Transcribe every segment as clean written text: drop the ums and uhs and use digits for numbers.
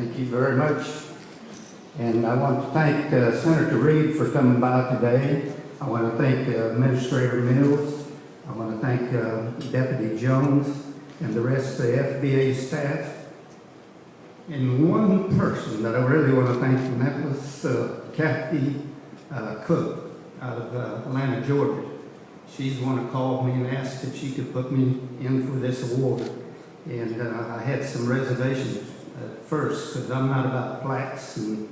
Thank you very much. And I want to thank Senator Reed for coming by today. I want to thank Administrator Mills. I want to thank Deputy Jones and the rest of the FBA staff. And one person that I really want to thank, and that was Kathy Cook out of Atlanta, Georgia. She's the one who called me and asked if she could put me in for this award. And I had some reservations at first because I'm not about plaques and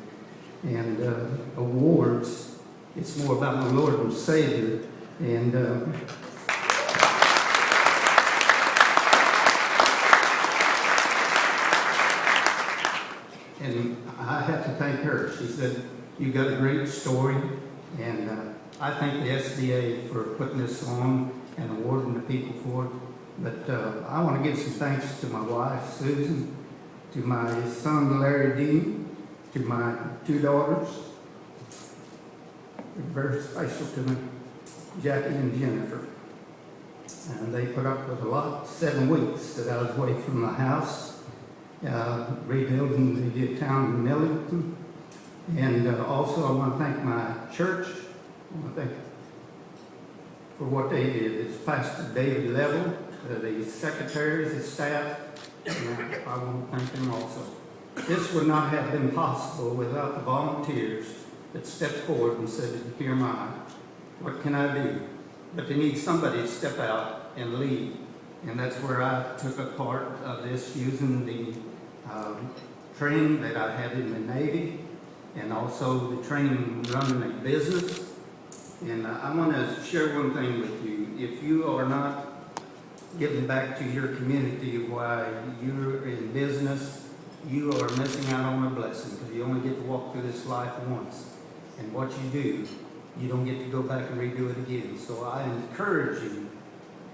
awards. It's more about my Lord and Savior. And I have to thank her. She said, "You got a great story," and I thank the SBA for putting this on and awarding the people for it. But I want to give some thanks to my wife, Susan, to my son, Larry Dean, to my two daughters. They're very special to me, Jackie and Jennifer. And they put up with a lot, 7 weeks that I was away from the house, rebuilding the town of Millington. And also I want to thank my church. I want to thank for what they did. It's Pastor David Level, the secretaries, the staff, and I want to thank them also. This would not have been possible without the volunteers that stepped forward and said, "Here am I. What can I do?" But they need somebody to step out and lead. And that's where I took a part of this, using the training that I had in the Navy and also the training running a business. And I want to share one thing with you. If you are not giving back to your community while you're in business, you are missing out on a blessing, because you only get to walk through this life once. And what you do, you don't get to go back and redo it again. So I encourage you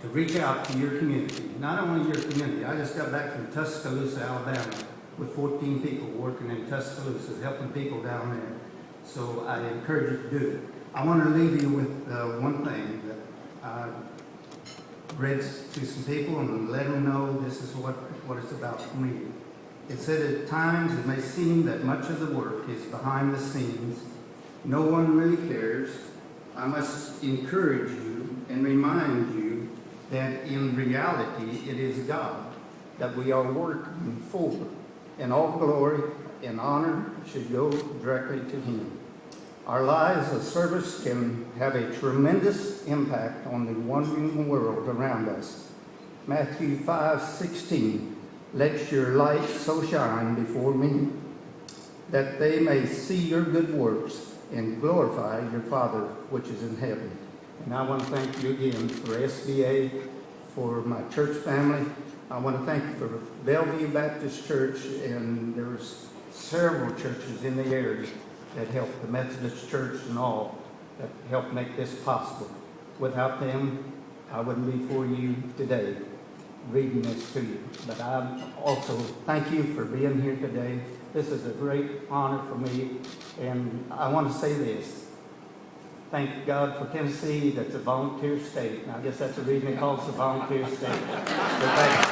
to reach out to your community. Not only your community. I just got back from Tuscaloosa, Alabama, with 14 people working in Tuscaloosa, helping people down there. So I encourage you to do it. I want to leave you with one thing that I read to some people and let them know this is what it's about for me. It said, "At times it may seem that much of the work is behind the scenes. No one really cares. I must encourage you and remind you that in reality it is God that we are working for, and all glory and honor should go directly to Him. Our lives of service can have a tremendous impact on the wandering world around us. Matthew 5:16, "Let your light so shine before men, that they may see your good works and glorify your Father which is in heaven." And I want to thank you again for SBA, for my church family. I want to thank you for Bellevue Baptist Church, and there's several churches in the area that helped, the Methodist Church and all, that helped make this possible. Without them, I wouldn't be for you today reading this to you. But I also thank you for being here today. This is a great honor for me, and I want to say this. Thank God for Tennessee, that's a volunteer state. And I guess that's the reason it calls it a volunteer state. So thank you.